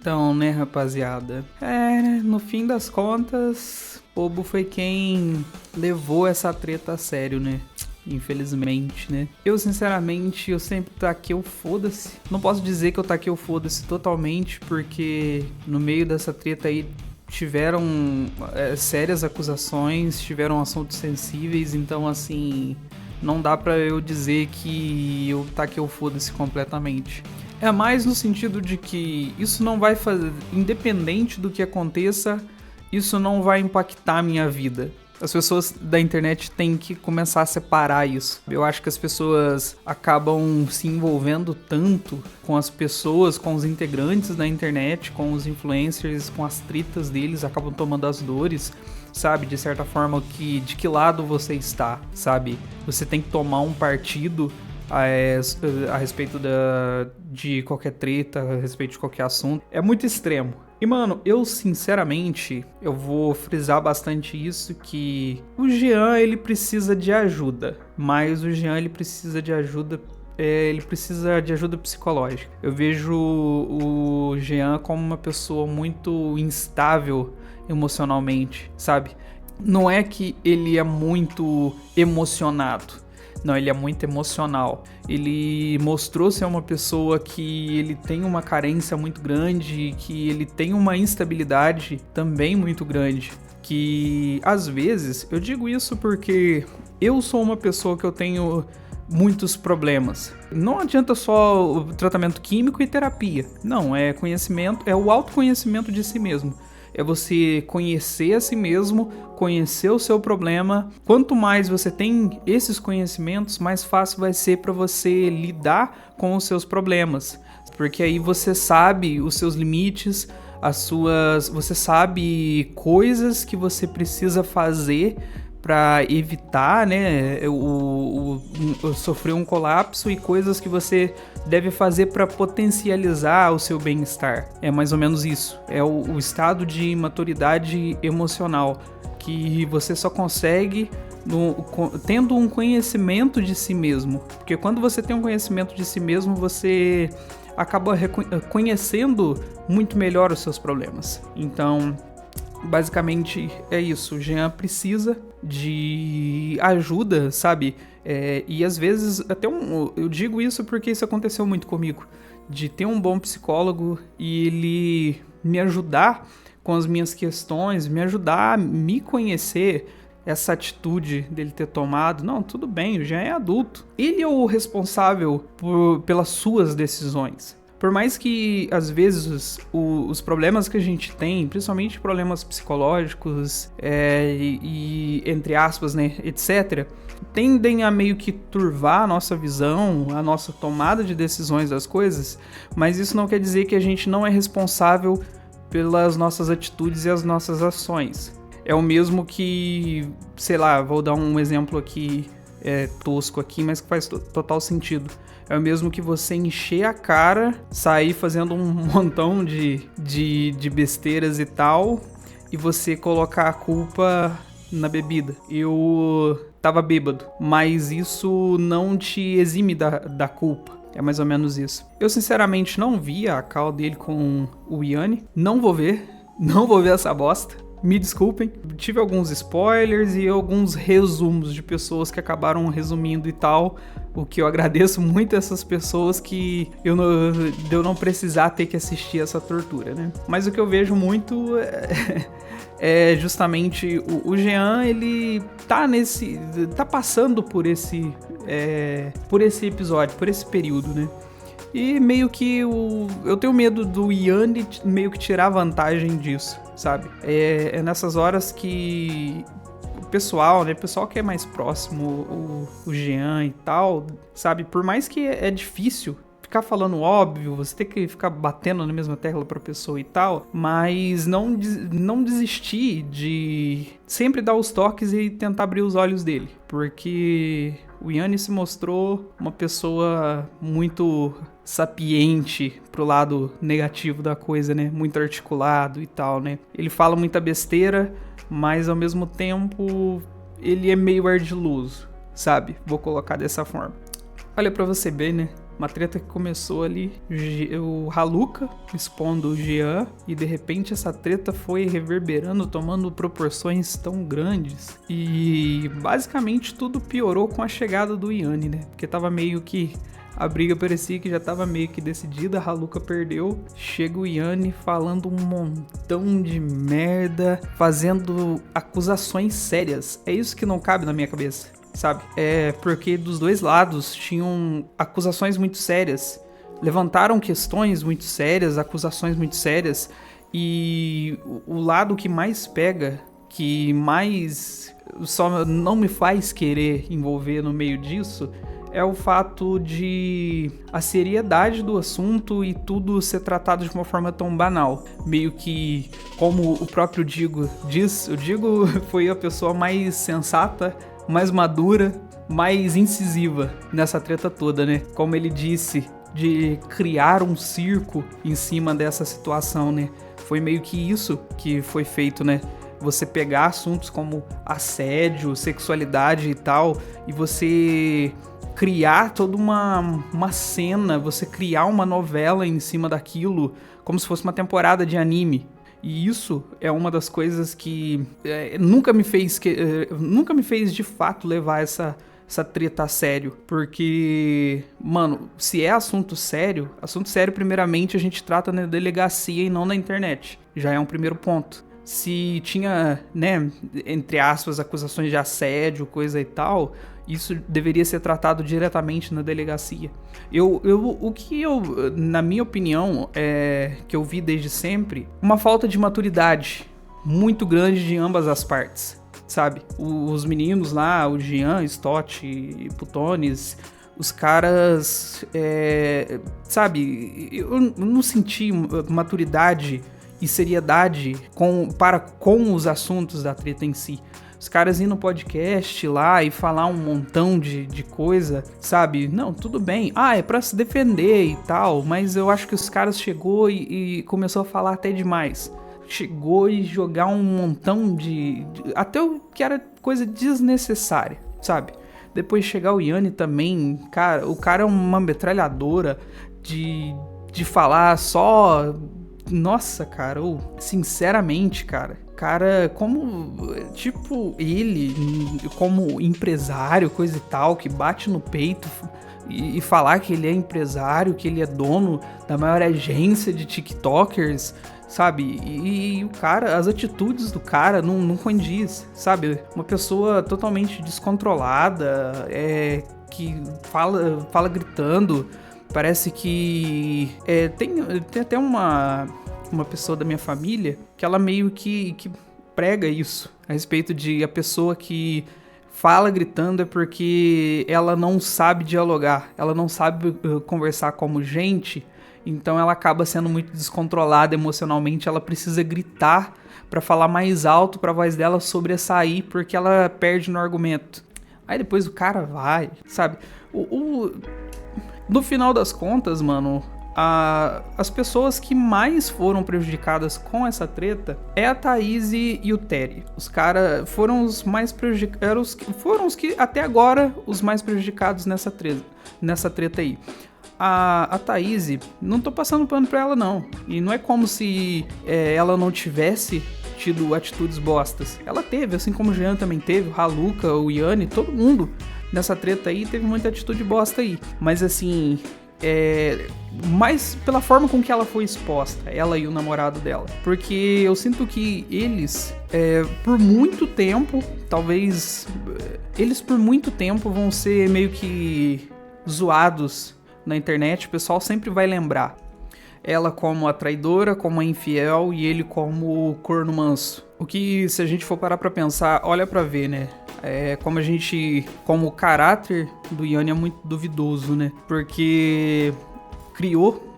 Então, né, rapaziada? No fim das contas, Bobo foi quem levou essa treta a sério, né? Infelizmente, né? Eu, sinceramente, eu sempre taquei o foda-se. Não posso dizer que eu taquei o foda-se totalmente, porque no meio dessa treta aí tiveram sérias acusações, tiveram assuntos sensíveis, então, assim, não dá pra eu dizer que eu taquei o foda-se completamente. É mais no sentido de que isso não vai fazer, independente do que aconteça, isso não vai impactar a minha vida. As pessoas da internet têm que começar a separar isso. Eu acho que as pessoas acabam se envolvendo tanto com as pessoas, com os integrantes da internet, com os influencers, com as tretas deles, acabam tomando as dores, sabe? De certa forma, de que lado você está, sabe? Você tem que tomar um partido a respeito de qualquer treta, a respeito de qualquer assunto. É muito extremo. E, mano, eu sinceramente, eu vou frisar bastante isso, que o Jean, ele precisa de ajuda, mas o Jean, ele precisa de ajuda psicológica. Eu vejo o Jean como uma pessoa muito instável emocionalmente, sabe? Não é que ele é muito emocionado. Não, ele é muito emocional. Ele mostrou ser uma pessoa que ele tem uma carência muito grande, que ele tem uma instabilidade também muito grande. Que, às vezes, eu digo isso porque eu sou uma pessoa que eu tenho muitos problemas. Não adianta só o tratamento químico e terapia. Não, é conhecimento, é o autoconhecimento de si mesmo. É você conhecer a si mesmo, conhecer o seu problema. Quanto mais você tem esses conhecimentos, mais fácil vai ser para você lidar com os seus problemas. Porque aí você sabe os seus limites, você sabe coisas que você precisa fazer para evitar, né, sofrer um colapso, e coisas que você deve fazer para potencializar o seu bem-estar. É mais ou menos isso. É o estado de maturidade emocional que você só consegue tendo um conhecimento de si mesmo. Porque quando você tem um conhecimento de si mesmo, você acaba conhecendo muito melhor os seus problemas. Então, basicamente é isso. O Jean precisa de ajuda, sabe? E às vezes, eu digo isso porque isso aconteceu muito comigo, de ter um bom psicólogo e ele me ajudar com as minhas questões, me ajudar a me conhecer. Essa atitude dele ter tomado, não, tudo bem, o Jean é adulto. Ele é o responsável pelas suas decisões. Por mais que, às vezes, os problemas que a gente tem, principalmente problemas psicológicos e entre aspas, né, etc., tendem a meio que turvar a nossa visão, a nossa tomada de decisões das coisas, mas isso não quer dizer que a gente não é responsável pelas nossas atitudes e as nossas ações. É o mesmo que, sei lá, vou dar um exemplo aqui, tosco aqui, mas que faz total sentido. É o mesmo que você encher a cara, sair fazendo um montão de besteiras e tal, e você colocar a culpa na bebida. Eu tava bêbado, mas isso não te exime da culpa. É mais ou menos isso. Eu sinceramente não vi a call dele com o Yanni. Não vou ver essa bosta. Me desculpem, tive alguns spoilers e alguns resumos de pessoas que acabaram resumindo e tal, o que eu agradeço muito a essas pessoas, que eu não precisar ter que assistir essa tortura, né? Mas o que eu vejo muito é justamente o Jean, ele tá passando por esse episódio, por esse período, né? E meio que eu tenho medo do Yanni meio que tirar vantagem disso, sabe? É nessas horas que o pessoal, né? O pessoal que é mais próximo, o Jean e tal, sabe? Por mais que é difícil ficar falando óbvio, você tem que ficar batendo na mesma tecla pra pessoa e tal, mas não desistir de sempre dar os toques e tentar abrir os olhos dele, porque o Yanni se mostrou uma pessoa muito sapiente pro lado negativo da coisa, né? Muito articulado e tal, né? Ele fala muita besteira, mas ao mesmo tempo ele é meio ardiloso, sabe? Vou colocar dessa forma. Olha pra você ver, né? Uma treta que começou ali, o Haluka expondo o Jean, e de repente essa treta foi reverberando, tomando proporções tão grandes. E basicamente tudo piorou com a chegada do Yanni, né? Porque tava meio que... A briga parecia que já tava meio que decidida, a Haluka perdeu. Chega o Yanni falando um montão de merda, fazendo acusações sérias. É isso que não cabe na minha cabeça, sabe? É porque dos dois lados tinham acusações muito sérias. Levantaram questões muito sérias, acusações muito sérias. E o lado que mais pega, que mais só não me faz querer envolver no meio disso... é o fato de a seriedade do assunto e tudo ser tratado de uma forma tão banal. Meio que, como o próprio Digo diz, o Digo foi a pessoa mais sensata, mais madura, mais incisiva nessa treta toda, né? Como ele disse, de criar um circo em cima dessa situação, né? Foi meio que isso que foi feito, né? Você pegar assuntos como assédio, sexualidade e tal, e você... criar toda uma cena, você criar uma novela em cima daquilo, como se fosse uma temporada de anime. E isso é uma das coisas que nunca me fez de fato levar essa treta a sério. Porque, mano, se é assunto sério primeiramente a gente trata na delegacia e não na internet. Já é um primeiro ponto. Se tinha, né, entre aspas, acusações de assédio, coisa e tal, isso deveria ser tratado diretamente na delegacia. O que eu, na minha opinião, que eu vi desde sempre, uma falta de maturidade muito grande de ambas as partes, sabe? Os meninos lá, o Jean, Stott e Putones, os caras, sabe? Eu não senti maturidade e seriedade com os assuntos da treta em si. Os caras ir no podcast lá e falar um montão de coisa, sabe? Não, tudo bem. É pra se defender e tal, mas eu acho que os caras chegou e começou a falar até demais. Chegou e jogar um montão até o que era coisa desnecessária, sabe? Depois chegar o Yanni também, cara, o cara é uma metralhadora de falar só... Nossa, cara, sinceramente, cara, como, tipo, ele, como empresário, coisa e tal, que bate no peito e falar que ele é empresário, que ele é dono da maior agência de TikTokers, sabe? E o cara, as atitudes do cara não condiz, sabe? Uma pessoa totalmente descontrolada, que fala gritando. Parece que tem até uma pessoa da minha família que ela meio que prega isso, a respeito de a pessoa que fala gritando é porque ela não sabe dialogar, ela não sabe conversar como gente, então ela acaba sendo muito descontrolada emocionalmente, ela precisa gritar para falar mais alto, para a voz dela sobressair, porque ela perde no argumento. Aí depois o cara vai, sabe? No final das contas, mano, as pessoas que mais foram prejudicadas com essa treta é a Thaís e o Terry. Os caras foram os mais prejudicados, foram os que até agora os mais prejudicados nessa treta aí. A Thaís, não tô passando pano pra ela não, e não é como se ela não tivesse tido atitudes bostas. Ela teve, assim como o Jean também teve, o Haluka, o Yanni, todo mundo nessa treta aí teve muita atitude bosta aí. Mas assim, mais pela forma com que ela foi exposta, ela e o namorado dela. Porque eu sinto que eles, por muito tempo, talvez, eles por muito tempo vão ser meio que zoados na internet. O pessoal sempre vai lembrar ela como a traidora, como a infiel, e ele como o corno manso. O que, se a gente for parar pra pensar, olha pra ver, né? Como o caráter do Yanni é muito duvidoso, né? Porque criou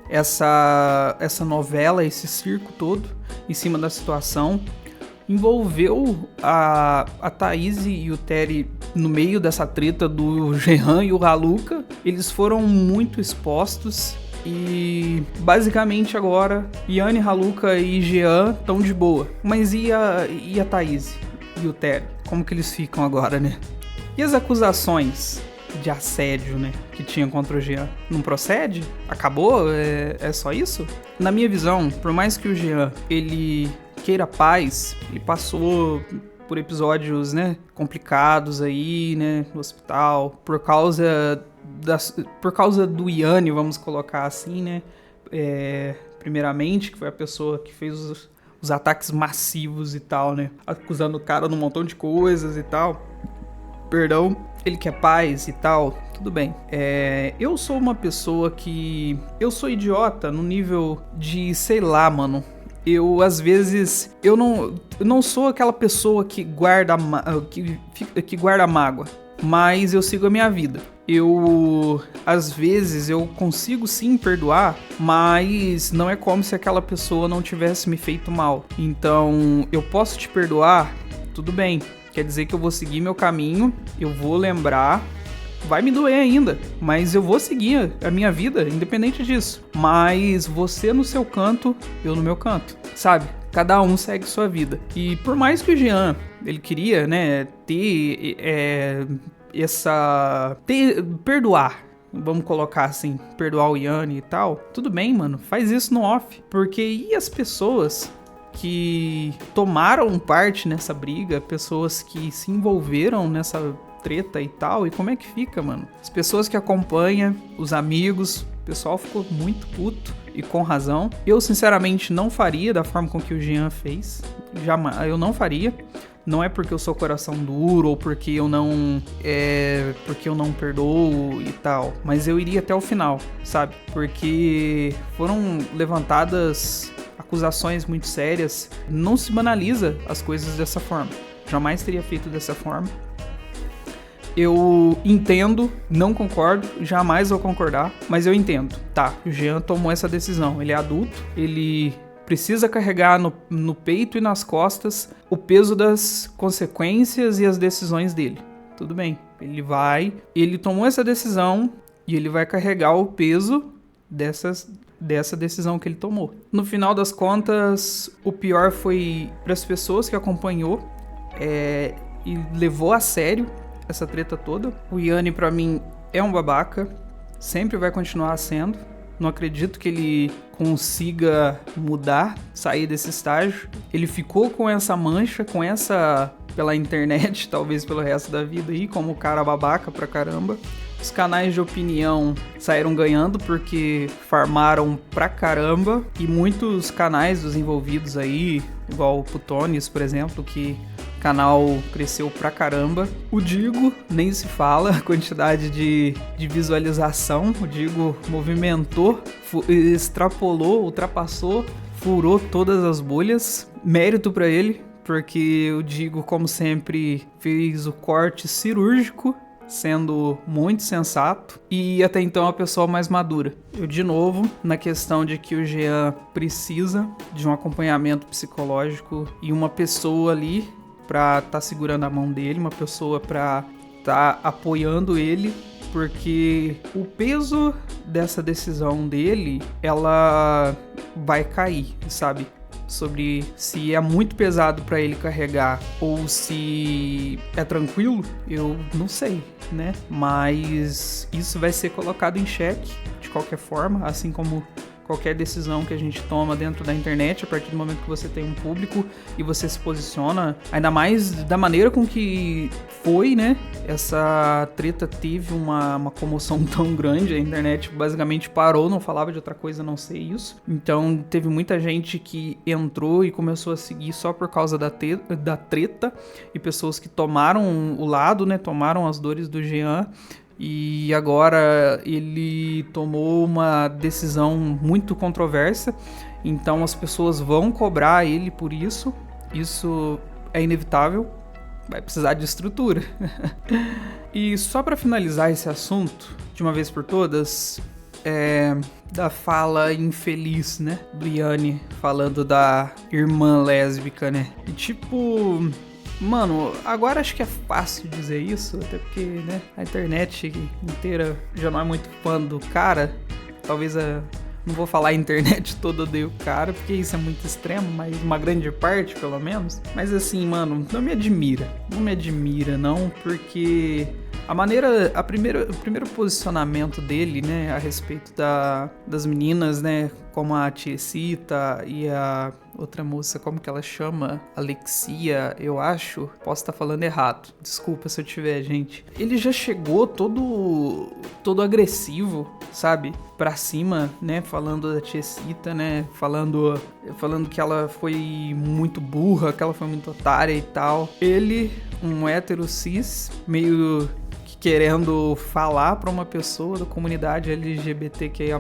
essa novela, esse circo todo em cima da situação, envolveu a Thaís e o Terry no meio dessa treta do Jean e o Haluka. Eles foram muito expostos e basicamente agora Yanni, Haluka e Jean estão de boa. Mas e a Thaís e o Terry? Como que eles ficam agora, né? E as acusações de assédio, né, que tinha contra o Jean. Não procede? Acabou? É só isso? Na minha visão, por mais que o Jean, ele queira paz, ele passou por episódios, né, complicados aí, né, no hospital, por causa do Yanni, vamos colocar assim, né, primeiramente, que foi a pessoa que fez os ataques massivos e tal, né, acusando o cara de um montão de coisas e tal. Perdão, ele quer paz e tal, tudo bem. Eu sou uma pessoa que... Eu sou idiota no nível de, sei lá, mano. Eu, às vezes... Eu não sou aquela pessoa que guarda mágoa. Mas eu sigo a minha vida. Às vezes, eu consigo sim perdoar, mas não é como se aquela pessoa não tivesse me feito mal. Então, eu posso te perdoar, tudo bem. Quer dizer que eu vou seguir meu caminho, eu vou lembrar, vai me doer ainda, mas eu vou seguir a minha vida, independente disso. Mas você no seu canto, eu no meu canto, sabe? Cada um segue sua vida. E por mais que o Jean, ele queria, né, perdoar, vamos colocar assim, perdoar o Yanni e tal, tudo bem, mano, faz isso no off. Porque e as pessoas que tomaram parte nessa briga, pessoas que se envolveram nessa treta e tal, e como é que fica, mano? As pessoas que acompanham, os amigos, o pessoal ficou muito puto, e com razão. Eu, sinceramente, não faria da forma com que o Jean fez, jamais, eu não faria. Não é porque eu sou coração duro ou porque eu não perdoo e tal, mas eu iria até o final, sabe? Porque foram levantadas acusações muito sérias. Não se banaliza as coisas dessa forma. Jamais teria feito dessa forma. Eu entendo, não concordo, jamais vou concordar, mas eu entendo. Tá, o Jean tomou essa decisão, ele é adulto, ele precisa carregar no peito e nas costas o peso das consequências e as decisões dele. Tudo bem, ele tomou essa decisão e ele vai carregar o peso dessa decisão que ele tomou. No final das contas, o pior foi para as pessoas que acompanhou e levou a sério essa treta toda. O Yanni, pra mim, é um babaca, sempre vai continuar sendo. Não acredito que ele consiga mudar, sair desse estágio. Ele ficou com essa mancha, pela internet, talvez pelo resto da vida aí, como cara babaca pra caramba. Os canais de opinião saíram ganhando porque farmaram pra caramba. E muitos canais dos envolvidos aí, igual o Putones, por exemplo, que o canal cresceu pra caramba. O Digo, nem se fala a quantidade de visualização. O Digo movimentou, extrapolou, ultrapassou, furou todas as bolhas. Mérito pra ele, porque o Digo, como sempre, fez o corte cirúrgico, sendo muito sensato e até então a pessoa mais madura. Eu, de novo, na questão de que o Jean precisa de um acompanhamento psicológico e uma pessoa ali pra tá segurando a mão dele, uma pessoa pra tá apoiando ele, porque o peso dessa decisão dele, ela vai cair, sabe? Sobre se é muito pesado pra ele carregar ou se é tranquilo, eu não sei, né? Mas isso vai ser colocado em xeque de qualquer forma, assim como qualquer decisão que a gente toma dentro da internet. A partir do momento que você tem um público e você se posiciona, ainda mais da maneira com que foi, né? Essa treta teve uma comoção tão grande, a internet basicamente parou, não falava de outra coisa a não ser isso. Então teve muita gente que entrou e começou a seguir só por causa da treta, e pessoas que tomaram o lado, né? Tomaram as dores do Jean. E agora ele tomou uma decisão muito controversa, então as pessoas vão cobrar ele por isso. Isso é inevitável, vai precisar de estrutura. E só para finalizar esse assunto, de uma vez por todas, da fala infeliz, né, do Yanni falando da irmã lésbica, né, e tipo... Mano, agora acho que é fácil dizer isso, até porque, né, a internet inteira já não é muito fã do cara. Talvez não vou falar a internet toda odeia o cara, porque isso é muito extremo, mas uma grande parte, pelo menos. Mas assim, mano, não me admira, não, porque O primeiro posicionamento dele, né, a respeito das meninas, né, como a Tiesita e a outra moça, como que ela chama? Alexia, eu acho. Posso estar falando errado. Desculpa se eu tiver, gente. Ele já chegou todo agressivo, sabe? Pra cima, né, falando da Tiesita, né, falando que ela foi muito burra, que ela foi muito otária e tal. Ele, um hétero cis, meio querendo falar para uma pessoa da comunidade LGBTQIA+,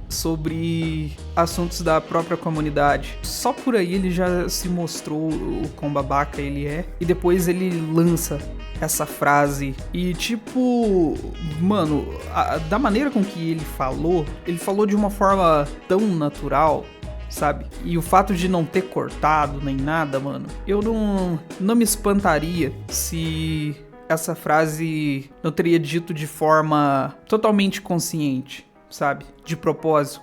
sobre assuntos da própria comunidade. Só por aí ele já se mostrou o quão babaca ele é. E depois ele lança essa frase. E tipo, mano, da maneira com que ele falou de uma forma tão natural, sabe? E o fato de não ter cortado nem nada, mano, eu não me espantaria se essa frase não teria dito de forma totalmente consciente, sabe? De propósito,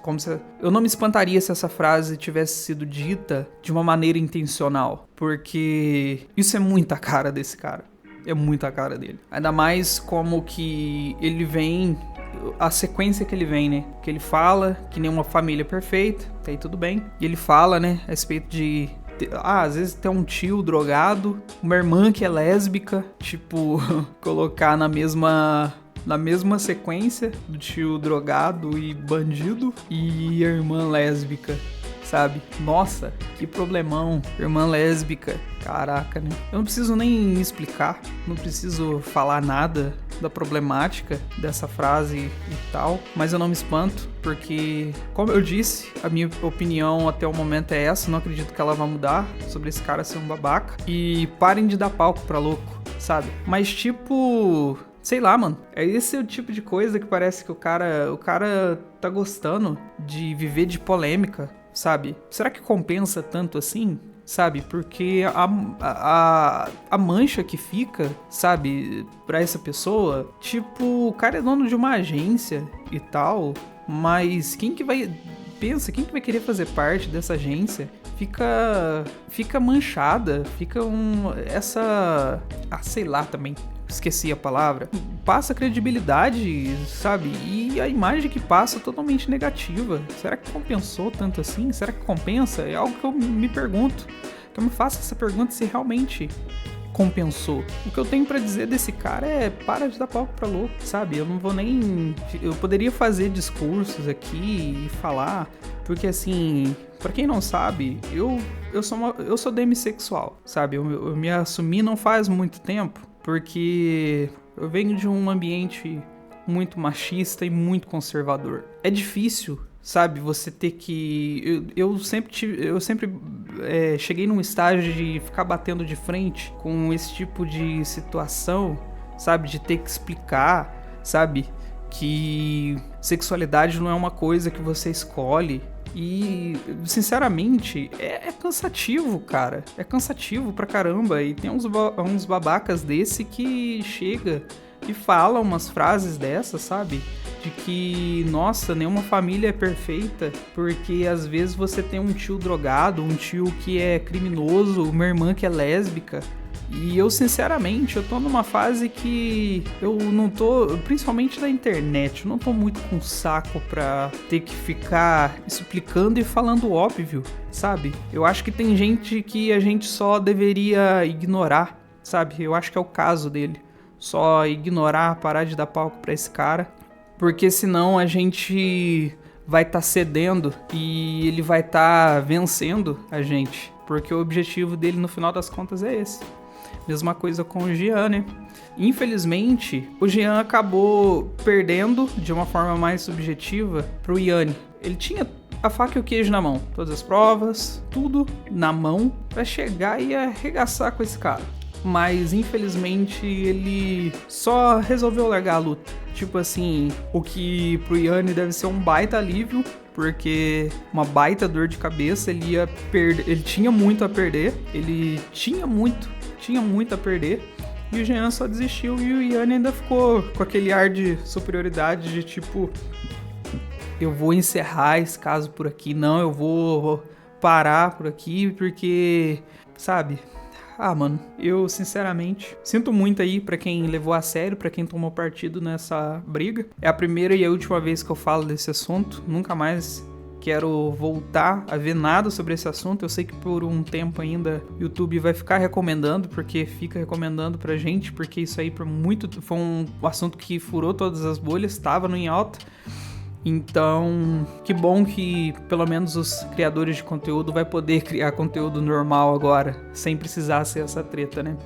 eu não me espantaria se essa frase tivesse sido dita de uma maneira intencional, porque isso é muita cara desse cara. É muita cara dele. Ainda mais como que ele vem, a sequência que ele vem, né? Que ele fala que nenhuma família é perfeita, tá aí tudo bem. E ele fala, né, a respeito de às vezes tem um tio drogado, uma irmã que é lésbica, tipo, colocar na mesma sequência do tio drogado e bandido e a irmã lésbica, sabe? Nossa, que problemão, irmã lésbica, caraca, né? Eu não preciso nem explicar, não preciso falar nada da problemática dessa frase e tal, mas eu não me espanto, porque, como eu disse, a minha opinião até o momento é essa, não acredito que ela vá mudar sobre esse cara ser um babaca, e parem de dar palco pra louco, sabe? Mas tipo, sei lá, mano, esse é o tipo de coisa que parece que o cara tá gostando de viver de polêmica, sabe? Será que compensa tanto assim? Sabe, porque a mancha que fica, sabe, pra essa pessoa, tipo, o cara é dono de uma agência e tal, mas quem que vai querer fazer parte dessa agência? Fica manchada, sei lá também, esqueci a palavra, passa credibilidade, sabe? E a imagem que passa é totalmente negativa. Será que compensou tanto assim? Será que compensa? É algo que eu me pergunto. Que eu me faço essa pergunta se realmente compensou. O que eu tenho pra dizer desse cara é para de dar palco pra louco, sabe? Eu não vou nem... Eu poderia fazer discursos aqui e falar, porque assim, pra quem não sabe, eu sou demissexual, sabe? Eu me assumi não faz muito tempo, porque eu venho de um ambiente muito machista e muito conservador. É difícil, sabe, você ter que... Eu sempre cheguei num estágio de ficar batendo de frente com esse tipo de situação, sabe, de ter que explicar, sabe, que sexualidade não é uma coisa que você escolhe. E, sinceramente, é cansativo, cara. É cansativo pra caramba. E tem uns babacas desse que chega e fala umas frases dessas, sabe? De que, nossa, nenhuma família é perfeita, porque às vezes você tem um tio drogado, um tio que é criminoso, uma irmã que é lésbica. E eu, sinceramente, eu tô numa fase que eu não tô, principalmente na internet, eu não tô muito com saco pra ter que ficar explicando e falando óbvio, sabe? Eu acho que tem gente que a gente só deveria ignorar, sabe? Eu acho que é o caso dele. Só ignorar, parar de dar palco pra esse cara, porque senão a gente vai estar cedendo e ele vai estar vencendo a gente, porque o objetivo dele no final das contas é esse. Mesma coisa com o Jean, né? Infelizmente, o Jean acabou perdendo de uma forma mais subjetiva pro Yanni. Ele tinha a faca e o queijo na mão, todas as provas, tudo na mão pra chegar e arregaçar com esse cara. Mas, infelizmente, ele só resolveu largar a luta. Tipo assim, o que pro Yanni deve ser um baita alívio, porque uma baita dor de cabeça, ele tinha muito a perder, tinha muito a perder, e o Jean só desistiu, e o Yanni ainda ficou com aquele ar de superioridade, de tipo, eu vou encerrar esse caso por aqui, não, eu vou parar por aqui, porque, sabe, Mano, eu sinceramente sinto muito aí pra quem levou a sério, pra quem tomou partido nessa briga. É a primeira e a última vez que eu falo desse assunto. Nunca mais quero voltar a ver nada sobre esse assunto. Eu sei que por um tempo ainda o YouTube vai ficar recomendando, porque fica recomendando pra gente, porque isso aí foi um assunto que furou todas as bolhas, estava no em alta. Então, que bom que pelo menos os criadores de conteúdo vai poder criar conteúdo normal agora, sem precisar ser essa treta, né?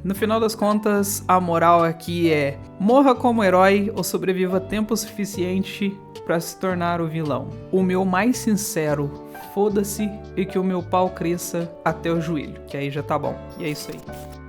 No final das contas, a moral aqui é: morra como herói ou sobreviva tempo suficiente pra se tornar o vilão. O meu mais sincero foda-se e que o meu pau cresça até o joelho, que aí já tá bom. E é isso aí.